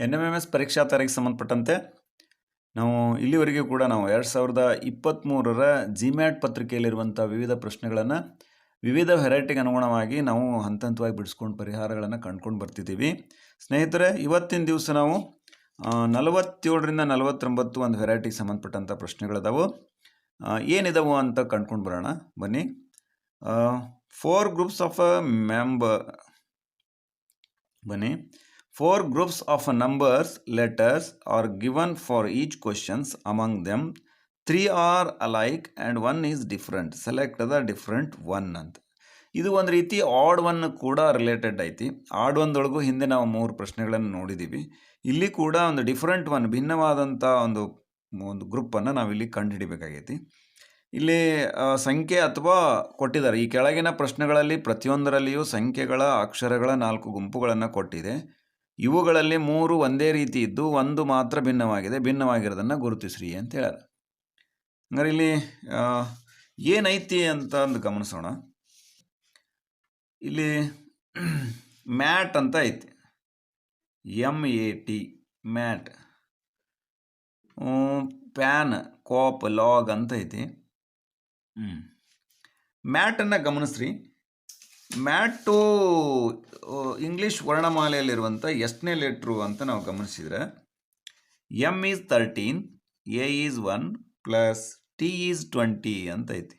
NMMS ಪರೀಕ್ಷಾ ತಾರೀಖು ಸಂಬಂಧಪಟ್ಟಂತೆ ನಾವು ಇಲ್ಲಿವರೆಗೂ ಕೂಡ ನಾವು 2023ರ ಜಿಮ್ಯಾಟ್ ಪತ್ರಿಕೆಯಲ್ಲಿರುವಂಥ ವಿವಿಧ ಪ್ರಶ್ನೆಗಳನ್ನು ವಿವಿಧ ವೆರೈಟಿಗೆ ಅನುಗುಣವಾಗಿ ನಾವು ಹಂತ ಹಂತವಾಗಿ ಬಿಡಿಸ್ಕೊಂಡು ಪರಿಹಾರಗಳನ್ನು ಕಂಡುಕೊಂಡು ಬರ್ತಿದ್ದೀವಿ. ಸ್ನೇಹಿತರೆ, ಇವತ್ತಿನ ದಿವಸ ನಾವು 47ರಿಂದ 49 ಒಂದು ವೆರೈಟಿಗೆ ಸಂಬಂಧಪಟ್ಟಂಥ ಪ್ರಶ್ನೆಗಳಿದಾವೆ. ಏನಿದಾವೆ ಅಂತ ಕಂಡುಕೊಂಡು ಬರೋಣ ಬನ್ನಿ. 4 ಗ್ರೂಪ್ಸ್ ಆಫ್ ಬನ್ನಿ 4 groups of numbers letters are given for each questions. Among them 3 are alike and 1 is different. Select the different one ಅಂತ. ಇದು ಒಂದು ರೀತಿ ಆಡ್ ಒನ್ ಕೂಡ ರಿಲೇಟೆಡ್ ಐತಿ. ಆಡ್ ಒನ್ದೊಳಗೂ ಹಿಂದೆ ನಾವು 3 ಪ್ರಶ್ನೆಗಳನ್ನು ನೋಡಿದ್ದೀವಿ. ಇಲ್ಲಿ ಕೂಡ ಒಂದು ಡಿಫ್ರೆಂಟ್ ಒನ್, ಭಿನ್ನವಾದಂಥ ಒಂದು ಗ್ರೂಪನ್ನು ನಾವಿಲ್ಲಿ ಕಂಡುಹಿಡಿಬೇಕಾಗೈತಿ. ಇಲ್ಲಿ ಸಂಖ್ಯೆ ಅಥವಾ ಕೊಟ್ಟಿದ್ದಾರೆ. ಈ ಕೆಳಗಿನ ಪ್ರಶ್ನೆಗಳಲ್ಲಿ ಪ್ರತಿಯೊಂದರಲ್ಲಿಯೂ ಸಂಖ್ಯೆಗಳ ಅಕ್ಷರಗಳ 4 ಗುಂಪುಗಳನ್ನು ಕೊಟ್ಟಿದೆ. ಇವುಗಳಲ್ಲಿ 3 ಒಂದೇ ರೀತಿ ಇದ್ದು ಒಂದು ಮಾತ್ರ ಭಿನ್ನವಾಗಿರೋದನ್ನು ಗುರುತಿಸ್ರಿ ಅಂತ ಹೇಳ್ಯಾರ. ಹಂಗಾರೆ ಇಲ್ಲಿ ಏನೈತಿ ಅಂತ ಒಂದು ಗಮನಿಸೋಣ. ಇಲ್ಲಿ ಮ್ಯಾಟ್ ಅಂತ ಐತಿ, MAT ಮ್ಯಾಟ್. ಪ್ಯಾನ್, ಕಾಪ್, ಲಾಗ್ ಅಂತ ಐತಿ. ಮ್ಯಾಟನ್ನು ಗಮನಿಸ್ರಿ. ಮ್ಯಾಟು ಇಂಗ್ಲೀಷ್ ವರ್ಣಮಾಲೆಯಲ್ಲಿರುವಂಥ ಎಷ್ಟನೇ ಲೆಟ್ರು ಅಂತ ನಾವು ಗಮನಿಸಿದರೆ M is 13, A is 1 plus T is 20 ಅಂತ ಐತಿ.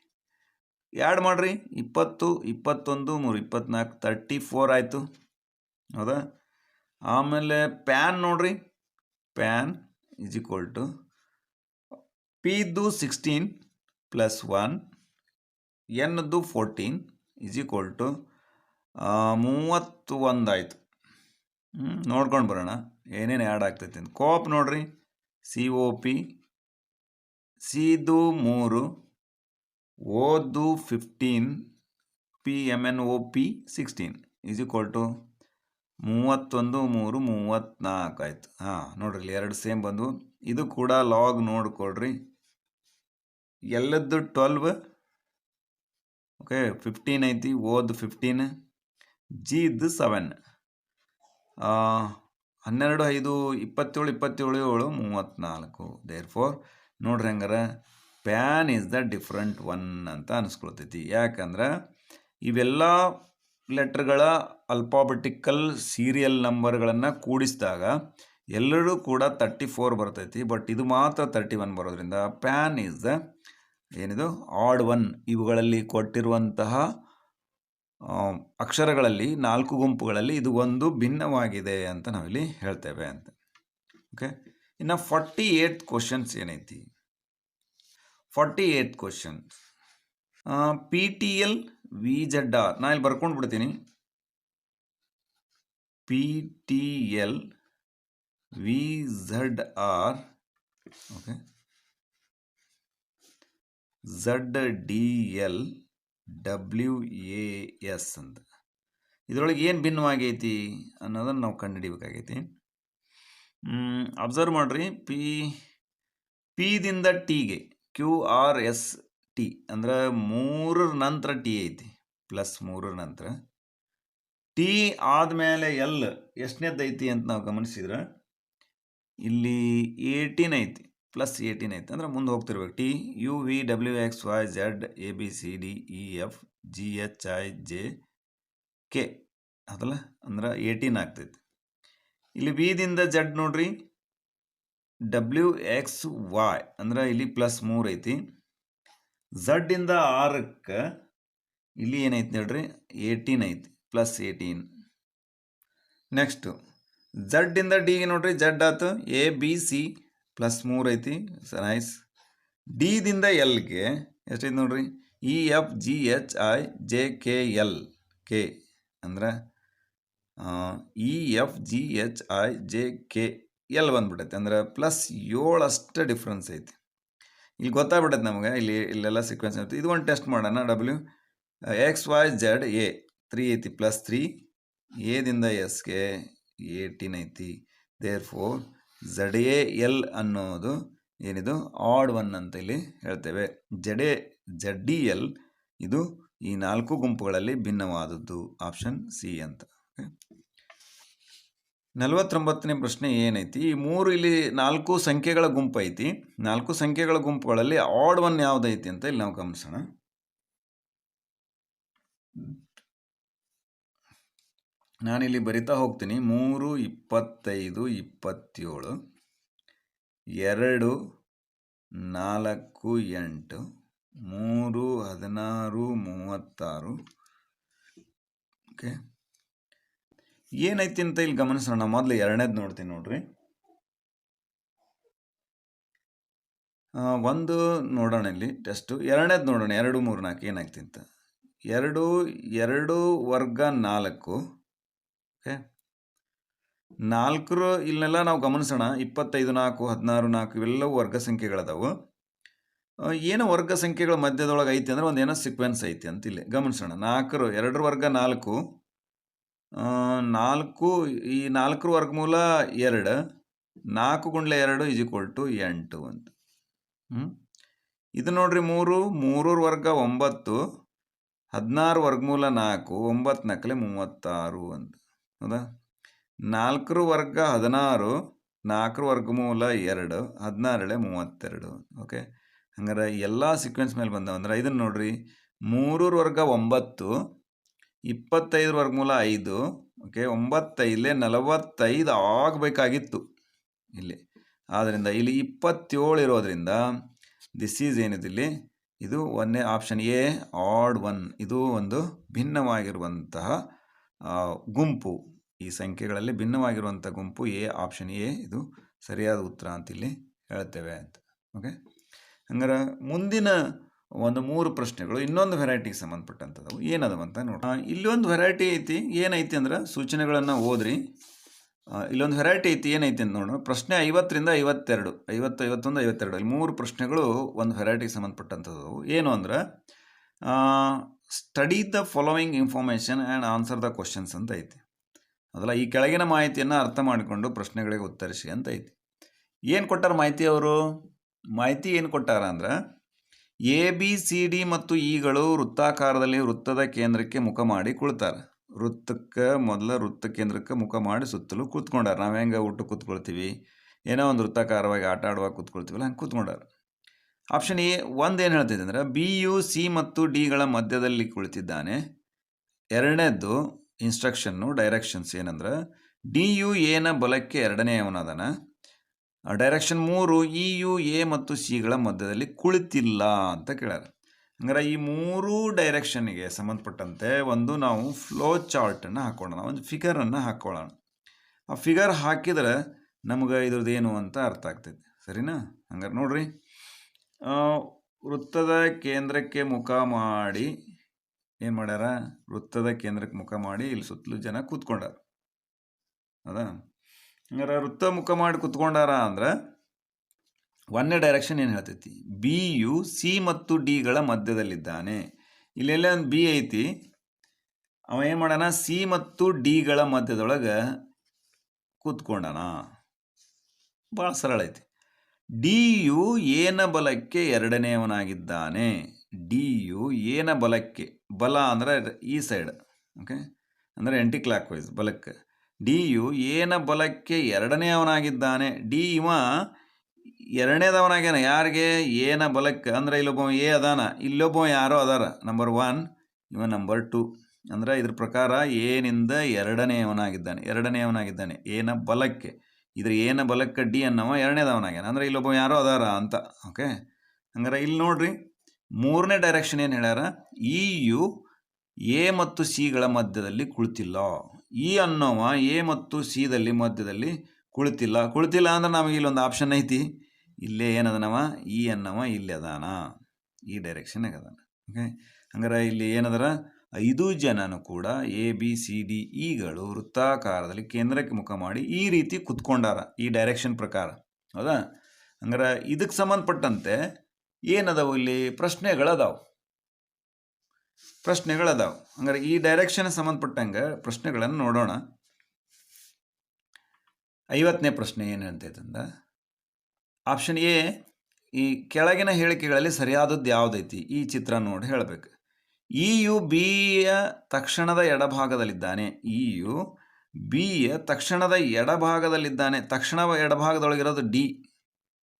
ಆ್ಯಡ್ ಮಾಡಿರಿ, 20, 21, 3, 24, 34 ಆಯಿತು, ಹೌದಾ? ಆಮೇಲೆ ಪ್ಯಾನ್ ನೋಡ್ರಿ, ಪ್ಯಾನ್ ಈಸ್ ಈಕ್ವಲ್ ಟು Pದು 16 ಪ್ಲಸ್ 1, Nದು 14 ಈಸ್ ಈಕ್ವಲ್ ಟು 31 ಆಯಿತು. ನೋಡ್ಕೊಂಡು ಬರೋಣ ಏನೇನು ಆ್ಯಡ್ ಆಗ್ತೈತಿ ಅಂತ. ಕಾಪ್ ನೋಡ್ರಿ, COP, ಸಿದು 3, ಓದು 15, PMNOP 16 ಈಸ್ ಈಕ್ವಲ್ ಟು 31, 3, 34 ಆಯಿತು. ನೋಡ್ರಿ, ಇಲ್ಲಿ 2 ಸೇಮ್ ಬಂದು. ಇದು ಕೂಡ ಲಾಗ್ ನೋಡ್ಕೊಳ್ರಿ. ಎಲ್ಲದ್ದು 12, ಓಕೆ, 15 ಐತಿ, ಓದು 15, ಜಿದ್ದು 7, 12, 5, 27, 27, 7, 34. ದೇರ್ಫೋರ್ ನೋಡ್ರಿ, ಹಂಗಾರೆ PAN is the different one ಅಂತ ಅನಿಸ್ಕೊಳ್ತೈತಿ. ಯಾಕಂದ್ರೆ ಇವೆಲ್ಲ ಲೆಟ್ರ್ಗಳ ಅಲ್ಫಾಬೆಟಿಕಲ್ ಸೀರಿಯಲ್ ನಂಬರ್ಗಳನ್ನು ಕೂಡಿಸಿದಾಗ ಎಲ್ಲರೂ ಕೂಡ 34 ಬರ್ತೈತಿ. ಬಟ್ ಇದು ಮಾತ್ರ 31 ಬರೋದ್ರಿಂದ ಪ್ಯಾನ್ ಈಸ್ ದ ಏನಿದು ಆಡ್ ಒನ್. ಇವುಗಳಲ್ಲಿ ಕೊಟ್ಟಿರುವಂತಹ ಅಕ್ಷರಗಳಲ್ಲಿ 4 ಗುಂಪುಗಳಲ್ಲಿ ಇದು ಒಂದು ಭಿನ್ನವಾಗಿದೆ ಅಂತ ನಾವಿಲ್ಲಿ ಹೇಳ್ತೇವೆ ಅಂತ. ಓಕೆ, ಇನ್ನು 48 ಕ್ವಶನ್ಸ್ ಏನೈತಿ. 48 ಕ್ವಶನ್ಸ್ PTL VZR. ನಾ ಇಲ್ಲಿ ಬರ್ಕೊಂಡು ಬಿಡ್ತೀನಿ. PTL VZR, okay, ZDL WAS ಅಂತ. ಇದರೊಳಗೆ ಏನು ಭಿನ್ನವಾಗೈತಿ ಅನ್ನೋದನ್ನು ನಾವು ಕಂಡುಹಿಡಿಬೇಕಾಗೈತಿ. ಅಬ್ಸರ್ವ್ ಮಾಡಿರಿ, ಪಿದಿಂದ ಟಿಗೆ QRST ಅಂದ್ರೆ 3 ನಂತರ ಟಿ ಐತಿ, ಪ್ಲಸ್ 3 ನಂತರ ಟಿ ಆದಮೇಲೆ ಎಲ್ ಎಷ್ಟನೇದೈತಿ ಅಂತ ನಾವು ಗಮನಿಸಿದ್ರೆ ಇಲ್ಲಿ 18 ಐತಿ, ಪ್ಲಸ್ 18 ಐತಿ. ಅಂದ್ರೆ ಮುಂದೆ ಹೋಗ್ತಿರ್ಬೇಕು. T U V W X Y Z A B C D E F G H I J K ಅದಲ್ಲ, ಅಂದ್ರೆ 18 ಆಗ್ತೈತಿ. ಇಲ್ಲಿ ವಿದಿಂದ ಜಡ್ ನೋಡ್ರಿ, WXY ಅಂದ್ರೆ ಇಲ್ಲಿ ಪ್ಲಸ್ 3 ಐತಿ. ಝಡ್ಡಿಂದ ಆರಕ್ಕೆ ಇಲ್ಲಿ ಏನೈತಿ ನೋಡ್ರಿ, 18 ಐತಿ, ಪ್ಲಸ್ 18. ನೆಕ್ಸ್ಟು ಝಡ್ಡಿಂದ ಡಿಗೆ ನೋಡ್ರಿ, ಜಡ್ ಆಯ್ತು, ABC ಪ್ಲಸ್ 3 ಐತಿ, ನೈಸ್. ಡಿದಿಂದ ಎಲ್ಗೆ ಎಷ್ಟೈತಿ ನೋಡ್ರಿ, EFGHIJKL ಕೆ ಅಂದ್ರೆ EFGHIJKL ಬಂದ್ಬಿಟ್ಟೈತಿ. ಅಂದ್ರೆ ಪ್ಲಸ್ 7 ಅಷ್ಟು ಡಿಫ್ರೆನ್ಸ್ ಐತಿ. ಇಲ್ಲಿ ಗೊತ್ತಾಗ್ಬಿಟ್ಟೈತೆ ನಮಗೆ, ಇಲ್ಲೆಲ್ಲ ಸೀಕ್ವೆನ್ಸ್ ಐತಿ. ಇದು ಒಂದು ಟೆಸ್ಟ್ ಮಾಡೋಣ. WXYZ A 3 ಐತಿ, ಪ್ಲಸ್ 3, ಎದಿಂದ ಎಸ್ಗೆ 18 ಐತಿ. ದೇರ್ಫೋರ್ ZAL ಅನ್ನೋದು ಏನಿದು ಆಡ್ ಒನ್ ಅಂತ ಇಲ್ಲಿ ಹೇಳ್ತೇವೆ. ZDL ಇದು ಈ 4 ಗುಂಪುಗಳಲ್ಲಿ ಭಿನ್ನವಾದದ್ದು, ಆಪ್ಷನ್ ಸಿ ಅಂತ. 49ನೇ ಪ್ರಶ್ನೆ ಏನೈತಿ, ಈ 3 ಇಲ್ಲಿ 4 ಸಂಖ್ಯೆಗಳ ಗುಂಪು ಐತಿ. 4 ಸಂಖ್ಯೆಗಳ ಗುಂಪುಗಳಲ್ಲಿ ಆಡ್ ಒನ್ ಯಾವುದೈತಿ ಅಂತ ಇಲ್ಲಿ ನಾವು ಗಮನಿಸೋಣ. ನಾನಿಲ್ಲಿ ಬರಿತಾ ಹೋಗ್ತೀನಿ. 3, 25, 27, 2, 4, 8, 3, 16, 36. ಓಕೆ, ಏನೈತಿ ಅಂತ ಇಲ್ಲಿ ಗಮನಿಸೋಣ. ಮೊದಲು ಎರಡನೇದು ನೋಡ್ತೀನಿ ನೋಡ್ರಿ. ಒಂದು ನೋಡೋಣ ಇಲ್ಲಿ ಟೆಸ್ಟು. ಎರಡನೇದು ನೋಡೋಣ, 2, 3, 4 ಏನಾಗ್ತಿ ಅಂತ. 2, 2 ವರ್ಗ 4. ಓಕೆ, 4 ಇಲ್ಲೆಲ್ಲ ನಾವು ಗಮನಿಸೋಣ. 25, 4, 16, 4 ಇವೆಲ್ಲವೂ ವರ್ಗ ಸಂಖ್ಯೆಗಳದಾವು. ಏನೋ ವರ್ಗ ಸಂಖ್ಯೆಗಳ ಮಧ್ಯದೊಳಗೆ ಐತಿ ಅಂದ್ರೆ ಒಂದು ಏನೋ ಸೀಕ್ವೆನ್ಸ್ ಐತಿ ಅಂತ ಇಲ್ಲಿ ಗಮನಿಸೋಣ. 4, 2 ವರ್ಗ 4, 4 ಈ 4 ವರ್ಗಮೂಲ 2, 4 ಗುಂಡ್ಲೆ 2 = 8 ಅಂತ. ಇದು ನೋಡ್ರಿ 3, 3 ವರ್ಗ 9, 16 ವರ್ಗಮೂಲ 4, 9 4 36 ಅಂತ. ಹೌದಾ? 4 ವರ್ಗ 16, 4 ವರ್ಗಮೂಲ 2, 16 32. ಓಕೆ, ಹಂಗಾರೆ ಎಲ್ಲ ಸೀಕ್ವೆನ್ಸ್ ಮೇಲೆ ಬಂದವಂದ್ರೆ ಇದನ್ನು ನೋಡ್ರಿ. 3 ವರ್ಗ 9, 25 ವರ್ಗಮೂಲ 5. ಓಕೆ, 9 45 ಆಗಬೇಕಾಗಿತ್ತು ಇಲ್ಲಿ. ಆದ್ದರಿಂದ ಇಲ್ಲಿ 27 ಇರೋದ್ರಿಂದ ದಿಸ್ ಈಸ್ ಏನಿದಿಲ್ಲಿ, ಇದು ಒಂದೇ ಆಪ್ಷನ್ ಎ, ಆಡ್ ಒನ್. ಇದು ಒಂದು ಭಿನ್ನವಾಗಿರುವಂತಹ ಗುಂಪು. ಈ ಸಂಖ್ಯೆಗಳಲ್ಲಿ ಭಿನ್ನವಾಗಿರುವಂಥ ಗುಂಪು ಎ, ಆಪ್ಷನ್ ಎ ಇದು ಸರಿಯಾದ ಉತ್ತರ ಅಂತ ಇಲ್ಲಿ ಹೇಳ್ತೇವೆ ಅಂತ. ಓಕೆ, ಹಂಗಾರೆ ಮುಂದಿನ ಒಂದು 3 ಪ್ರಶ್ನೆಗಳು ಇನ್ನೊಂದು ವೆರೈಟಿಗೆ ಸಂಬಂಧಪಟ್ಟಂಥದ್ದು ಏನದವ ಅಂತ ನೋಡಿ. ಇಲ್ಲಿ ಒಂದು ವೆರೈಟಿ ಐತಿ. ಏನೈತಿ ಅಂದ್ರೆ ಸೂಚನೆಗಳನ್ನು ಓದ್ರಿ. ಇಲ್ಲೊಂದು ವೆರೈಟಿ ಐತಿ. ಏನೈತಿ ಅಂತ ನೋಡೋಣ. ಪ್ರಶ್ನೆ 50ರಿಂದ 52, 50, 51, 52 ಇಲ್ಲಿ 3 ಪ್ರಶ್ನೆಗಳು ಒಂದು ವೆರೈಟಿಗೆ ಸಂಬಂಧಪಟ್ಟಂಥದ್ದು. ಏನು ಅಂದ್ರೆ study the following information and answer the questions ಅಂತ ಐತಿ. ಅದಲ್ಲ, ಈ ಕೆಳಗಿನ ಮಾಹಿತಿಯನ್ನು ಅರ್ಥ ಮಾಡಿಕೊಂಡು ಪ್ರಶ್ನೆಗಳಿಗೆ ಉತ್ತರಿಸಿ ಅಂತ ಐತಿ. ಏನು ಕೊಟ್ಟಾರ ಮಾಹಿತಿ? ಅವರು ಮಾಹಿತಿ ಏನು ಕೊಟ್ಟಾರ ಅಂದ್ರೆ ಎ, ಬಿ, ಸಿ, ಡಿ ಮತ್ತು ಇಗಳು ವೃತ್ತಾಕಾರದಲ್ಲಿ ವೃತ್ತದ ಕೇಂದ್ರಕ್ಕೆ ಮುಖ ಮಾಡಿ ಕುಳಿತಾರೆ. ವೃತ್ತಕ್ಕೆ ಮೊದಲ ವೃತ್ತ ಕೇಂದ್ರಕ್ಕೆ ಮುಖ ಮಾಡಿ ಸುತ್ತಲೂ ಕೂತ್ಕೊಂಡಾರ. ನಾವು ಹೆಂಗೆ ಊಟ ಕೂತ್ಕೊಳ್ತೀವಿ, ಏನೋ ಒಂದು ವೃತ್ತಾಕಾರವಾಗಿ ಆಟ ಆಡುವಾಗ ಕೂತ್ಕೊಳ್ತೀವಲ್ಲ, ಹಂಗೆ ಕೂತ್ಕೊಂಡಾರ. ಆಪ್ಷನ್ ಎ ಒಂದು ಏನು ಹೇಳ್ತಿದೆ ಅಂದರೆ ಬಿ ಯು ಸಿ ಮತ್ತು ಡಿಗಳ ಮಧ್ಯದಲ್ಲಿ ಕುಳಿತಿದ್ದಾನೆ. ಎರಡನೇದ್ದು ಇನ್ಸ್ಟ್ರಕ್ಷನ್ನು, ಡೈರೆಕ್ಷನ್ಸ್ ಏನಂದ್ರೆ ಡಿ ಯು ಎನ ಬಲಕ್ಕೆ ಎರಡನೆಯವನದನ. ಡೈರೆಕ್ಷನ್ 3 ಇ ಯು ಎ ಮತ್ತು ಸಿಗಳ ಮಧ್ಯದಲ್ಲಿ ಕುಳಿತಿಲ್ಲ ಅಂತ ಕೇಳ್ಯಾರ. ಹಂಗಾರೆ ಈ 3 ಡೈರೆಕ್ಷನ್ಗೆ ಸಂಬಂಧಪಟ್ಟಂತೆ ಒಂದು ನಾವು ಫ್ಲೋ ಚಾರ್ಟನ್ನು ಹಾಕೊಳ್ಳೋಣ, ಒಂದು ಫಿಗರನ್ನು ಹಾಕ್ಕೊಳ್ಳೋಣ. ಆ ಫಿಗರ್ ಹಾಕಿದ್ರೆ ನಮ್ಗೆ ಇದ್ರದ್ದು ಏನು ಅಂತ ಅರ್ಥ ಆಗ್ತೈತೆ. ಸರಿನಾ? ಹಂಗಾರೆ ನೋಡ್ರಿ, ವೃತ್ತದ ಕೇಂದ್ರಕ್ಕೆ ಮುಖ ಮಾಡಿ ಏನು ಮಾಡ್ಯಾರ? ವೃತ್ತದ ಕೇಂದ್ರಕ್ಕೆ ಮುಖ ಮಾಡಿ ಇಲ್ಲಿ ಸುತ್ತಲೂ ಜನ ಕೂತ್ಕೊಂಡಾರ. ಹೌದಾ? ಹಂಗಾರೆ ವೃತ್ತ ಮುಖ ಮಾಡಿ ಕೂತ್ಕೊಂಡಾರ ಅಂದ್ರೆ ಒಂದೇ ಡೈರೆಕ್ಷನ್ ಏನು ಹೇಳ್ತೈತಿ? ಬಿ ಯು ಸಿ ಮತ್ತು ಡಿಗಳ ಮಧ್ಯದಲ್ಲಿದ್ದಾನೆ. ಇಲ್ಲೆಲ್ಲ ಒಂದು ಬಿ ಐತಿ, ಅವ ಏನು ಮಾಡ್ಯಾನ? ಸಿ ಮತ್ತು ಡಿಗಳ ಮಧ್ಯದೊಳಗೆ ಕೂತ್ಕೊಂಡಾನ. ಭಾಳ ಸರಳ ಐತಿ. ಡಿ ಯು ಎನ ಬಲಕ್ಕೆ ಎರಡನೆಯವನಾಗಿದ್ದಾನೆ. ಡಿ ಯು ಎನ ಬಲಕ್ಕೆ, ಬಲ ಅಂದರೆ ಈ ಸೈಡ್, ಓಕೆ, ಅಂದರೆ ಆ್ಯಂಟಿ ಕ್ಲಾಕ್ ವೈಸ್ ಬಲಕ್ಕೆ. ಡಿ ಯು ಎನ ಬಲಕ್ಕೆ ಎರಡನೆಯವನಾಗಿದ್ದಾನೆ. ಡಿ ಇವ ಎರಡನೇದವನಾಗ್ಯಾನ. ಯಾರಿಗೆ? ಎನ ಬಲಕ್ಕೆ. ಅಂದರೆ ಇಲ್ಲೊಬ್ಬ ಎ ಅದಾನ, ಇಲ್ಲೊಬ್ಬ ಯಾರೋ ಅದಾರ, ನಂಬರ್ 1, ಇವ ನಂಬರ್ 2. ಅಂದರೆ ಇದ್ರ ಪ್ರಕಾರ ಎನಿಂದ ಎರಡನೆಯವನಾಗಿದ್ದಾನೆ ಎನ ಬಲಕ್ಕೆ. ಇದ್ರ ಎನ ಬಲಕ್ಕೆ ಡಿ ಅನ್ನವ ಎರಡನೇದವನಾಗ್ಯಾನ, ಅಂದರೆ ಇಲ್ಲೊಬ್ಬ ಯಾರೋ ಅದಾರ ಅಂತ. ಓಕೆ, ಹಂಗಾರೆ ಇಲ್ಲಿ ನೋಡ್ರಿ, ಮೂರನೇ ಡೈರೆಕ್ಷನ್ ಏನು ಹೇಳ್ಯಾರ? ಇ ಯು ಎ ಮತ್ತು ಸಿಗಳ ಮಧ್ಯದಲ್ಲಿ ಕುಳಿತಿಲ್ಲ. ಇ ಅನ್ನೋವ ಎ ಮತ್ತು ಸಿದಲ್ಲಿ ಮಧ್ಯದಲ್ಲಿ ಕುಳಿತಿಲ್ಲ ಅಂದ್ರೆ ನಮಗೆ ಇಲ್ಲೊಂದು ಆಪ್ಷನ್ ಐತಿ. ಇಲ್ಲೇ ಏನದನವ? ಇ ಅನ್ನವ ಇಲ್ಲಿ ಅದಾನ, ಈ ಡೈರೆಕ್ಷನ್ಯಾಗ ಅದಾನ. ಓಕೆ, ಹಂಗಾರೆ ಇಲ್ಲಿ ಏನದರ? 5 ಜನನು ಕೂಡ ಎ ಬಿ ಸಿ ಡಿ ಇಗಳು ವೃತ್ತಾಕಾರದಲ್ಲಿ ಕೇಂದ್ರಕ್ಕೆ ಮುಖ ಮಾಡಿ ಈ ರೀತಿ ಕುತ್ಕೊಂಡಾರ, ಈ ಡೈರೆಕ್ಷನ್ ಪ್ರಕಾರ. ಹೌದಾ? ಹಂಗಾರೆ ಇದಕ್ಕೆ ಸಂಬಂಧಪಟ್ಟಂತೆ ಏನದಾವು? ಇಲ್ಲಿ ಪ್ರಶ್ನೆಗಳದಾವು. ಹಂಗಾರೆ ಈ ಡೈರೆಕ್ಷನ್ ಸಂಬಂಧಪಟ್ಟಂಗೆ ಪ್ರಶ್ನೆಗಳನ್ನು ನೋಡೋಣ. 50ನೇ ಪ್ರಶ್ನೆ ಏನು ಹೇಳ್ತೈತಂದ್ರೆ ಆಪ್ಷನ್ ಎ, ಈ ಕೆಳಗಿನ ಹೇಳಿಕೆಗಳಲ್ಲಿ ಸರಿಯಾದದ್ದು ಯಾವುದೈತಿ? ಈ ಚಿತ್ರ ನೋಡಿ ಹೇಳಬೇಕು. ಇ ಯು ಬಿಯ ತಕ್ಷಣದ ಎಡಭಾಗದಲ್ಲಿದ್ದಾನೆ. ಇ ಯು ಬಿಯ ತಕ್ಷಣದ ಎಡಭಾಗದಲ್ಲಿದ್ದಾನೆ. ತಕ್ಷಣ ಎಡಭಾಗದೊಳಗಿರೋದು ಡಿ,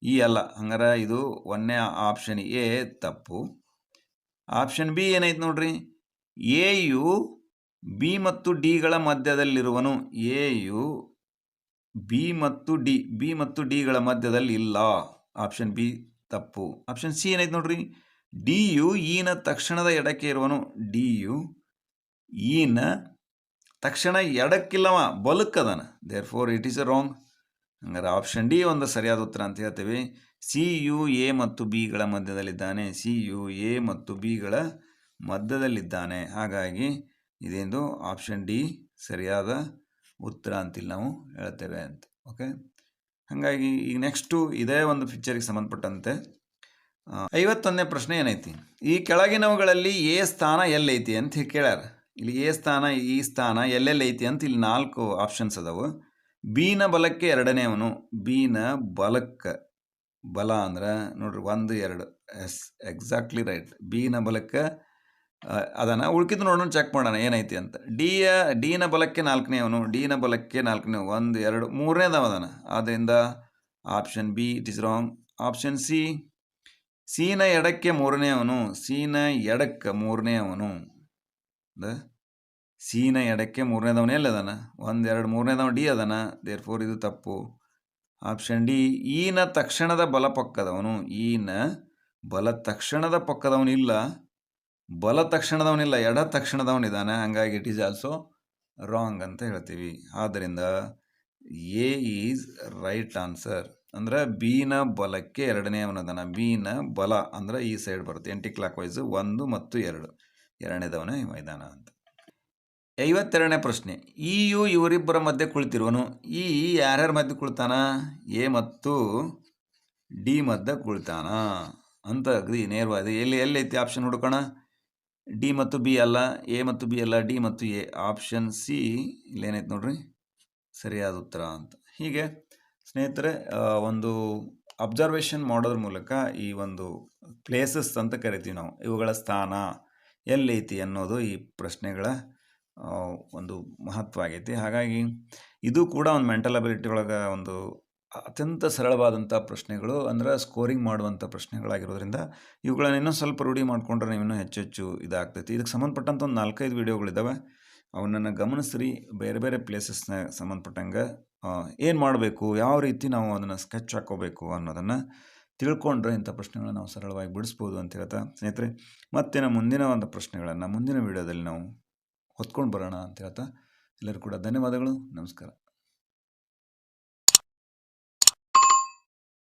ಇ ಅಲ್ಲ. ಹಂಗಾರೆ ಇದು ಒಂದನೇ ಆಪ್ಷನ್ ಎ ತಪ್ಪು. ಆಪ್ಷನ್ ಬಿ ಏನೈತೆ ನೋಡ್ರಿ, ಎ ಯು ಬಿ ಮತ್ತು ಡಿಗಳ ಮಧ್ಯದಲ್ಲಿರುವನು. ಎ ಯು ಬಿ ಮತ್ತು ಡಿಗಳ ಮಧ್ಯದಲ್ಲಿ ಇಲ್ಲ. ಆಪ್ಷನ್ ಬಿ ತಪ್ಪು. ಆಪ್ಷನ್ ಸಿ ಏನೈತೆ ನೋಡ್ರಿ, ಡಿ ಯು ಇನ ತಕ್ಷಣದ ಎಡಕ್ಕೆ ಇರುವನು. ಡಿ ಯು ಇನ ತಕ್ಷಣ ಎಡಕ್ಕಿಲ್ಲವ, ಬಲಕ್ಕದನ. Therefore it is a wrong. ಹಂಗಾರೆ ಆಪ್ಷನ್ ಡಿ ಒಂದು ಸರಿಯಾದ ಉತ್ತರ ಅಂತ ಹೇಳ್ತೀವಿ. ಸಿ ಯು ಎ ಮತ್ತು ಬಿಗಳ ಮಧ್ಯದಲ್ಲಿದ್ದಾನೆ. ಸಿ ಯು ಎ ಮತ್ತು ಬಿಗಳ ಮಧ್ಯದಲ್ಲಿದ್ದಾನೆ. ಹಾಗಾಗಿ ಇದೇನು ಆಪ್ಷನ್ ಡಿ ಸರಿಯಾದ ಉತ್ತರ ಅಂತಿಲ್ಲ ನಾವು ಹೇಳ್ತೇವೆ ಅಂತ. ಓಕೆ, ಹಾಗಾಗಿ ಈಗ ನೆಕ್ಸ್ಟು ಇದೇ ಒಂದು ಪಿಕ್ಚರಿಗೆ ಸಂಬಂಧಪಟ್ಟಂತೆ 51ನೇ ಪ್ರಶ್ನೆ ಏನೈತಿ, ಈ ಕೆಳಗಿನವುಗಳಲ್ಲಿ ಎ ಸ್ಥಾನ ಎಲ್ಲೈತಿ ಅಂತ ಕೇಳ್ಯಾರ. ಇಲ್ಲಿ ಎ ಸ್ಥಾನ, ಈ ಸ್ಥಾನ ಎಲ್ಲೆಲ್ಲಿ ಐತಿ ಅಂತ ಇಲ್ಲಿ 4 ಆಪ್ಷನ್ಸ್ ಅದಾವು. ಬಿನ ಬಲಕ್ಕೆ ಎರಡನೇವನು. ಬಿನ ಬಲಕ್ಕೆ, ಬಲ ಅಂದ್ರೆ ನೋಡ್ರಿ 1 2, ಎಸ್ ಎಕ್ಸಾಕ್ಟ್ಲಿ ರೈಟ್. ಬಿನ ಬಲಕ್ಕೆ ಅದನ್ನು ಉಳ್ಕಿದ್ದು ನೋಡೋಣ, ಚೆಕ್ ಮಾಡೋಣ ಏನೈತಿ ಅಂತ. ಡಿನ ಬಲಕ್ಕೆ 4ನೇವನು. ಡಿನ ಬಲಕ್ಕೆ 4ನೇ 1 2 3ನೇದವ ಅದನ. ಆದ್ದರಿಂದ option B it is wrong. Option C, ಸಿನ ಎಡಕ್ಕೆ 3ನೇವನು. ಸಿನ ಎಡಕ್ಕೆ 3ನೇವನು. ಸಿನ ಎಡಕ್ಕೆ 3ನೇದವನು ಎಲ್ಲದನ? 1 2 3ನೇದವ ಡಿ ಅದನ. ದೇರ್ ಫೋರ್ ಇದು ತಪ್ಪು. ಆಪ್ಷನ್ ಡಿ, ಈನ ತಕ್ಷಣದ ಬಲ ಪಕ್ಕದವನು. ಈನ ಬಲ ತಕ್ಷಣದ ಪಕ್ಕದವನಿಲ್ಲ, ಬಲ ತಕ್ಷಣದವನಿಲ್ಲ, ಎಡ ತಕ್ಷಣದವನಿದ್ದಾನೆ. ಹಂಗಾಗಿ ಇಟ್ ಈಸ್ ಆಲ್ಸೋ ರಾಂಗ್ ಅಂತ ಹೇಳ್ತೀವಿ. ಆದ್ದರಿಂದ ಎ ಈಸ್ ರೈಟ್ ಆನ್ಸರ್. ಅಂದ್ರೆ ಬಿನ ಬಲಕ್ಕೆ ಎರಡನೇವನದನ. ಬಿನ ಬಲ ಅಂದ್ರೆ ಈ ಸೈಡ್ ಬರುತ್ತೆ, ಆಂಟಿ ಕ್ಲಾಕ್ ವೈಸು 1 ಮತ್ತು 2, ಎರಡನೇದವನೇ ಮೈದಾನ ಅಂತ. 52ನೇ ಪ್ರಶ್ನೆ, ಇ ಯು ಇವರಿಬ್ಬರ ಮಧ್ಯೆ ಕುಳಿತಿರುವನು. ಈ ಯಾರ್ಯಾರ ಮಧ್ಯೆ ಕುಳ್ತಾನ? ಎ ಮತ್ತು ಡಿ ಮಧ್ಯೆ ಕುಳ್ತಾನ ಅಂತ ಅಗ್ದಿ ನೇರವಾದ. ಎಲ್ಲೈತಿ ಆಪ್ಷನ್ ಹುಡುಕೋಣ. ಡಿ ಮತ್ತು ಬಿ ಅಲ್ಲ, ಎ ಮತ್ತು ಬಿ ಅಲ್ಲ, ಡಿ ಮತ್ತು ಎ. ಆಪ್ಷನ್ ಸಿ ಇಲ್ಲೇನೈತೆ ನೋಡ್ರಿ ಸರಿಯಾದ ಉತ್ತರ ಅಂತ. ಹೀಗೆ ಸ್ನೇಹಿತರೆ, ಒಂದು ಅಬ್ಸರ್ವೇಷನ್ ಮಾಡೋದ್ರ ಮೂಲಕ ಈ ಒಂದು ಪ್ಲೇಸಸ್ ಅಂತ ಕರಿತೀವಿ ನಾವು, ಇವುಗಳ ಸ್ಥಾನ ಎಲ್ಲೈತಿ ಅನ್ನೋದು ಈ ಪ್ರಶ್ನೆಗಳ ಒಂದು ಮಹತ್ವ ಆಗೈತಿ. ಹಾಗಾಗಿ ಇದು ಕೂಡ ಒಂದು ಮೆಂಟಲ್ ಅಬಿಲಿಟಿ ಒಳಗೆ ಒಂದು ಅತ್ಯಂತ ಸರಳವಾದಂಥ ಪ್ರಶ್ನೆಗಳು, ಅಂದ್ರೆ ಸ್ಕೋರಿಂಗ್ ಮಾಡುವಂಥ ಪ್ರಶ್ನೆಗಳಾಗಿರೋದ್ರಿಂದ ಇವುಗಳನ್ನು ಇನ್ನೂ ಸ್ವಲ್ಪ ರೂಢಿ ಮಾಡಿಕೊಂಡ್ರೆ ನೀವು ಇನ್ನೂ ಹೆಚ್ಚು ಇದಾಗ್ತೈತಿ. ಇದಕ್ಕೆ ಸಂಬಂಧಪಟ್ಟಂಥ ಒಂದು 4-5 ವಿಡಿಯೋಗಳಿದ್ದಾವೆ, ಅವನನ್ನು ಗಮನಿಸ್ರಿ. ಬೇರೆ ಬೇರೆ ಪ್ಲೇಸಸ್ನ ಸಂಬಂಧಪಟ್ಟಂಗೆ ಏನು ಮಾಡಬೇಕು, ಯಾವ ರೀತಿ ನಾವು ಅದನ್ನು ಸ್ಕೆಚ್ ಹಾಕೋಬೇಕು ಅನ್ನೋದನ್ನು ತಿಳ್ಕೊಂಡ್ರೆ ಇಂಥ ಪ್ರಶ್ನೆಗಳನ್ನ ನಾವು ಸರಳವಾಗಿ ಬಿಡಿಸ್ಬೋದು ಅಂತ ಹೇಳ್ತಾ ಸ್ನೇಹಿತರೆ, ಮತ್ತೆ ಮುಂದಿನ ಒಂದು ಪ್ರಶ್ನೆಗಳನ್ನು ಮುಂದಿನ ವಿಡಿಯೋದಲ್ಲಿ ನಾವು ಹೊತ್ಕೊಂಡು ಬರೋಣ ಅಂತ ಹೇಳ್ತಾ ಎಲ್ಲರೂ ಕೂಡ ಧನ್ಯವಾದಗಳು. ನಮಸ್ಕಾರ.